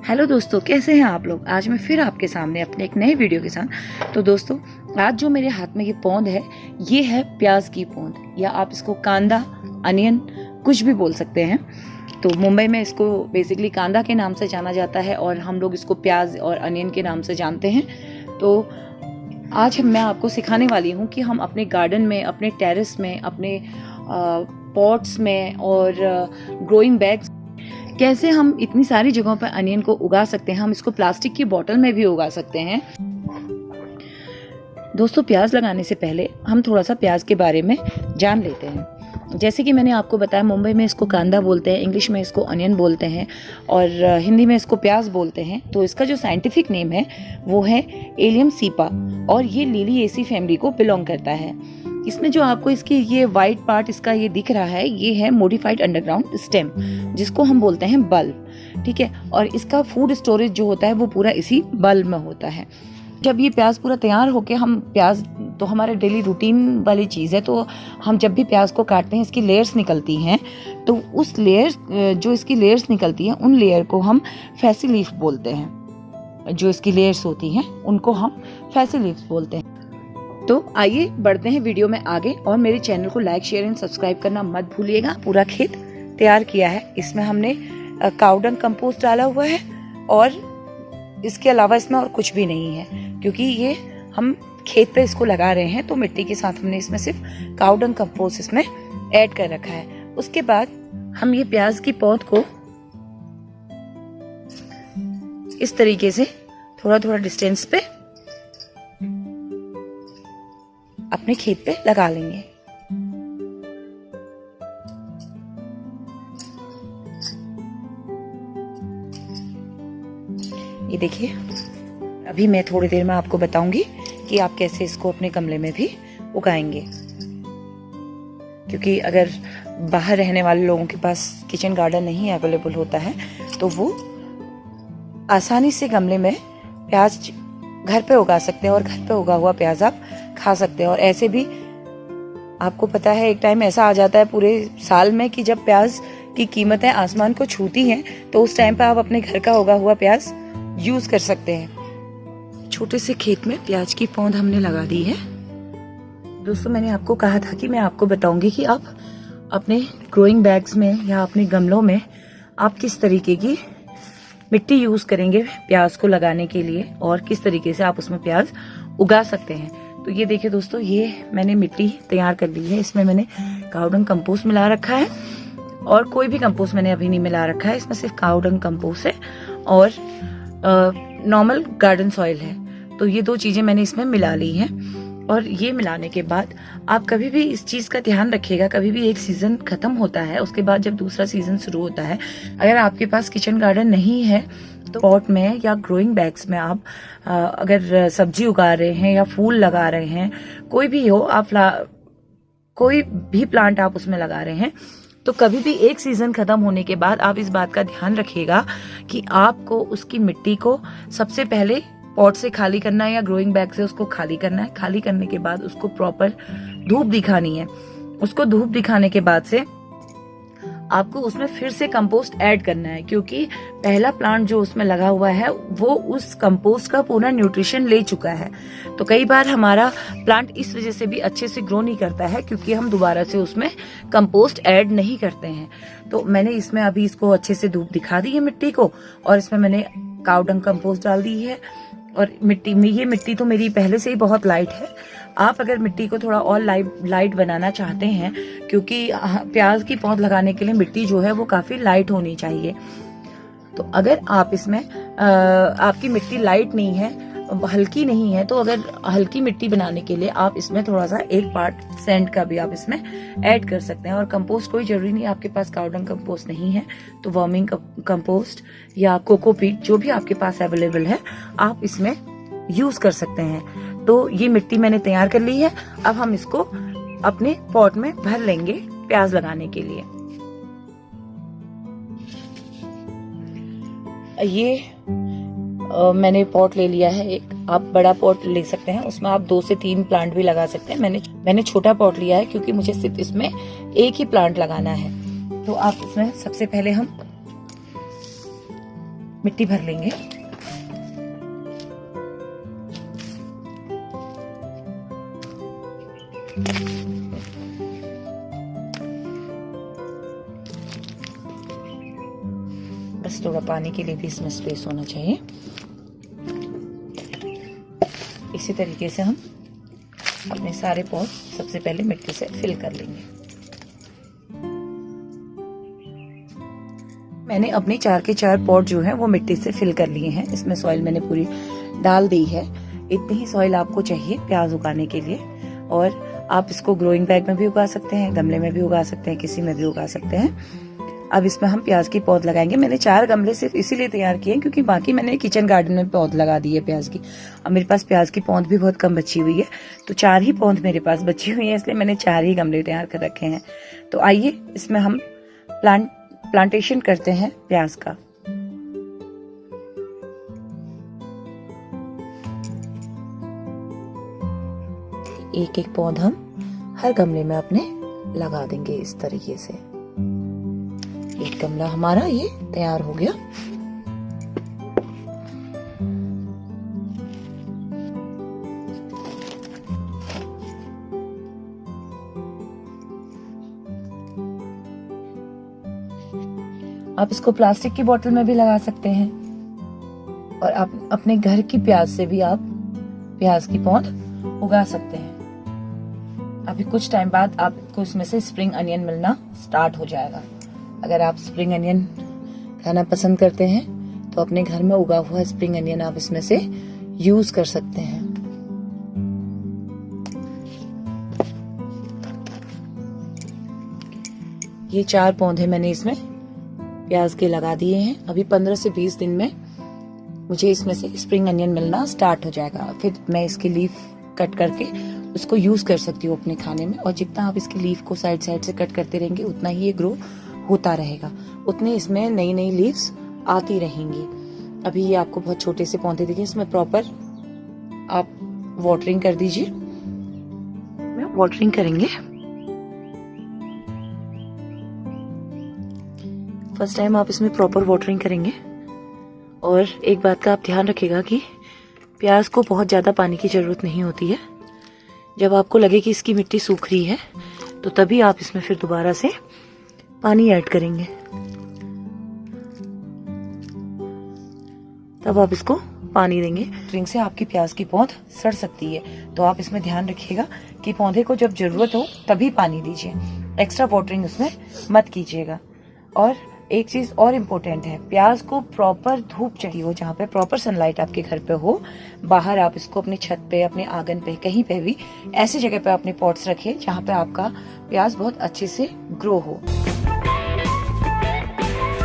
Hello दोस्तों, कैसे हैं आप लोग। आज मैं फिर आपके सामने अपने एक नए वीडियो के साथ। तो दोस्तों, आज जो मेरे हाथ में ये पौंद है, ये है प्याज की पौंद, या आप इसको कांदा, अनियन कुछ भी बोल सकते हैं। तो मुंबई में इसको बेसिकली कांदा के नाम से जाना जाता है और हम लोग इसको प्याज और अनियन के नाम से जानते हैं। तो आज मैं आपको सिखाने वाली हूँ कि हम अपने गार्डन में, अपने टेरेस में, अपने पॉट्स में और ग्रोइंग बैग्स कैसे हम इतनी सारी जगहों पर अनियन को उगा सकते हैं। हम इसको प्लास्टिक की बोतल में भी उगा सकते हैं। दोस्तों, प्याज लगाने से पहले हम थोड़ा सा प्याज के बारे में जान लेते हैं। जैसे कि मैंने आपको बताया, मुंबई में इसको कांदा बोलते हैं, इंग्लिश में इसको अनियन बोलते हैं और हिंदी में इसको प्याज बोलते हैं। तो इसका जो साइंटिफिक नेम है वो है एलियम सीपा और ये लिलिएसी फैमिली को बिलोंग करता है। इसमें जो आपको इसकी ये वाइट पार्ट इसका ये दिख रहा है, ये है मॉडिफाइड अंडरग्राउंड स्टेम, जिसको हम बोलते हैं बल्ब। ठीक है, और इसका फूड स्टोरेज जो होता है वो पूरा इसी बल्ब में होता है। जब ये प्याज पूरा तैयार होके, हम प्याज तो हमारे डेली रूटीन वाली चीज़ है, तो हम जब भी प्याज को काटते हैं इसकी लेयर्स निकलती हैं। तो उस लेयर्स जो इसकी लेयर्स निकलती हैं, उन लेयर को हम फैसी लीफ बोलते हैं। जो इसकी लेयर्स होती हैं उनको हम फैसी लीफ बोलते हैं। तो आइए बढ़ते हैं वीडियो में आगे, और मेरे चैनल को लाइक, शेयर एंड सब्सक्राइब करना मत भूलिएगा। पूरा खेत तैयार किया है, इसमें हमने काउडंग कंपोस्ट डाला हुआ है और इसके अलावा इसमें और कुछ भी नहीं है, क्योंकि ये हम खेत पे इसको लगा रहे हैं। तो मिट्टी के साथ हमने इसमें सिर्फ काउडंग कंपोस्ट इसमें ऐड कर रखा है। उसके बाद हम ये प्याज की पौध को इस तरीके से थोड़ा थोड़ा डिस्टेंस पे अपने खेत पे लगा लेंगे। ये देखिए, अभी मैं थोड़ी देर में आपको बताऊंगी कि आप कैसे इसको अपने गमले में भी उगाएंगे, क्योंकि अगर बाहर रहने वाले लोगों के पास किचन गार्डन नहीं अवेलेबल होता है तो वो आसानी से गमले में प्याज घर पे उगा सकते हैं और घर पे उगा हुआ प्याज आप खा सकते हैं। और ऐसे भी आपको पता है, एक टाइम ऐसा आ जाता है पूरे साल में कि जब प्याज की कीमतें आसमान को छूती हैं, तो उस टाइम पे आप अपने घर का उगा हुआ प्याज यूज कर सकते हैं। छोटे से खेत में प्याज की पौध हमने लगा दी है। दोस्तों, मैंने आपको कहा था कि मैं आपको बताऊंगी कि आप अपने ग्रोइंग बैग्स में या अपने गमलों में आप किस तरीके की मिट्टी यूज करेंगे प्याज को लगाने के लिए, और किस तरीके से आप उसमें प्याज उगा सकते हैं। तो ये देखिए दोस्तों, ये मैंने मिट्टी तैयार कर ली है। इसमें मैंने काउडंग कंपोस्ट मिला रखा है, और कोई भी कंपोस्ट मैंने अभी नहीं मिला रखा है। इसमें सिर्फ काउडंग कंपोस्ट है और नॉर्मल गार्डन सॉइल है। तो ये दो चीजें मैंने इसमें मिला ली हैं। और ये मिलाने के बाद आप कभी भी इस चीज का ध्यान रखिएगा, कभी भी एक सीजन खत्म होता है, उसके बाद जब दूसरा सीजन शुरू होता है, अगर आपके पास किचन गार्डन नहीं है तो पॉट में या ग्रोइंग बैग्स में आप अगर सब्जी उगा रहे हैं या फूल लगा रहे हैं, कोई भी हो, आप कोई भी प्लांट आप उसमें लगा रहे हैं, तो कभी भी एक सीजन खत्म होने के बाद आप इस बात का ध्यान रखिएगा कि आपको उसकी मिट्टी को सबसे पहले पॉट से खाली करना है या ग्रोइंग बैग से उसको खाली करना है। खाली करने के बाद उसको प्रॉपर धूप दिखानी है। उसको धूप दिखाने के बाद से आपको उसमें फिर से कंपोस्ट ऐड करना है, क्योंकि पहला प्लांट जो उसमें लगा हुआ है वो उस कंपोस्ट का पूरा न्यूट्रिशन ले चुका है। तो कई बार हमारा प्लांट इस वजह से भी अच्छे से ग्रो नहीं करता है, क्योंकि हम दोबारा से उसमें कंपोस्ट ऐड नहीं करते हैं। तो मैंने इसमें अभी इसको अच्छे से धूप दिखा दी है मिट्टी को, और इसमें मैंने काउडंग कंपोस्ट डाल दी है। और मिट्टी में, ये मिट्टी तो मेरी पहले से ही बहुत लाइट है। आप अगर मिट्टी को थोड़ा और लाइट बनाना चाहते हैं, क्योंकि प्याज की पौध लगाने के लिए मिट्टी जो है वो काफी लाइट होनी चाहिए। तो अगर आप इसमें आपकी मिट्टी लाइट नहीं है, हल्की नहीं है, तो अगर हल्की मिट्टी बनाने के लिए आप इसमें थोड़ा सा एक पार्ट सैंड का भी आप इसमें ऐड कर सकते हैं। और कंपोस्ट कोई जरूरी नहीं, आपके पास काउडंग कंपोस्ट नहीं है तो वर्मिंग कंपोस्ट या कोकोपीट, जो भी आपके पास अवेलेबल है, आप इसमें यूज कर सकते हैं। तो ये मिट्टी मैंने तैयार कर ली है। अब हम इसको अपने पॉट में भर लेंगे प्याज लगाने के लिए। ये मैंने पॉट ले लिया है एक, आप बड़ा पॉट ले सकते हैं, उसमें आप 2 से 3 प्लांट भी लगा सकते हैं। मैंने छोटा पॉट लिया है क्योंकि मुझे सिर्फ इसमें एक ही प्लांट लगाना है। तो आप इसमें सबसे पहले हम मिट्टी भर लेंगे। बस थोड़ा पानी के लिए भी इसमें स्पेस होना चाहिए। इसी तरीके से हम अपने सारे पॉट सबसे पहले मिट्टी से फिल कर लेंगे। मैंने अपने 4 के 4 पॉट जो है वो मिट्टी से फिल कर लिए हैं। इसमें सॉइल मैंने पूरी डाल दी है। इतनी ही सॉइल आपको चाहिए प्याज उगाने के लिए। और आप इसको ग्रोइंग बैग में भी उगा सकते हैं, गमले में भी उगा सकते हैं, किसी में भी उगा सकते हैं। अब इसमें हम प्याज की पौध लगाएंगे। मैंने 4 गमले सिर्फ इसीलिए तैयार किए क्योंकि बाकी मैंने किचन गार्डन में पौध लगा दी है प्याज की। अब मेरे पास प्याज की पौध भी बहुत कम बची हुई है, तो 4 ही पौध मेरे पास बची हुई है, इसलिए मैंने 4 ही गमले तैयार कर रखे हैं। तो आइए इसमें हम प्लांटेशन करते हैं प्याज का। एक एक पौध हम हर गमले में अपने लगा देंगे इस तरीके से। एक गमला हमारा ये तैयार हो गया। आप इसको प्लास्टिक की बोतल में भी लगा सकते हैं और आप अपने घर की प्याज से भी आप प्याज की पौध उगा सकते हैं। अभी कुछ टाइम बाद आपको इसमें से स्प्रिंग अनियन मिलना स्टार्ट हो जाएगा। अगर आप स्प्रिंग अनियन खाना पसंद करते हैं तो अपने घर में उगा हुआ स्प्रिंग अनियन आप इसमें से यूज कर सकते हैं। ये 4 पौधे मैंने इसमें प्याज के लगा दिए हैं। अभी 15 से 20 दिन में मुझे इसमें से स्प्रिंग अनियन मिलना स्टार्ट हो जाएगा। फिर मैं इसकी लीफ कट करके उसको यूज कर सकती हूँ अपने खाने में। और जितना आप इसकी लीफ को साइड साइड से कट करते रहेंगे उतना ही ये ग्रो होता रहेगा, उतने इसमें नई नई लीव्स आती रहेंगी। अभी ये आपको बहुत छोटे से पौधे दिखे, इसमें प्रॉपर आप वाटरिंग कर दीजिए। वाटरिंग करेंगे। फर्स्ट टाइम आप इसमें प्रॉपर वाटरिंग करेंगे। और एक बात का आप ध्यान रखिएगा कि प्याज को बहुत ज्यादा पानी की जरूरत नहीं होती है। जब आपको लगे कि इसकी मिट्टी सूख रही है तो तभी आप इसमें फिर दोबारा से पानी ऐड करेंगे, तब आप इसको पानी देंगे। ड्रिंक से आपकी प्याज की पौध सड़ सकती है, तो आप इसमें ध्यान रखिएगा कि पौधे को जब जरूरत हो तभी पानी दीजिए, एक्स्ट्रा वाटरिंग उसमें मत कीजिएगा। और एक चीज और इम्पोर्टेंट है, प्याज को प्रॉपर धूप चाहिए हो, जहाँ पे प्रॉपर सनलाइट आपके घर पे हो। बाहर आप इसको अपने छत पे, अपने आंगन पे, कहीं पे भी ऐसी जगह पे अपने पॉट्स रखिए जहाँ पे आपका प्याज बहुत अच्छे से ग्रो हो।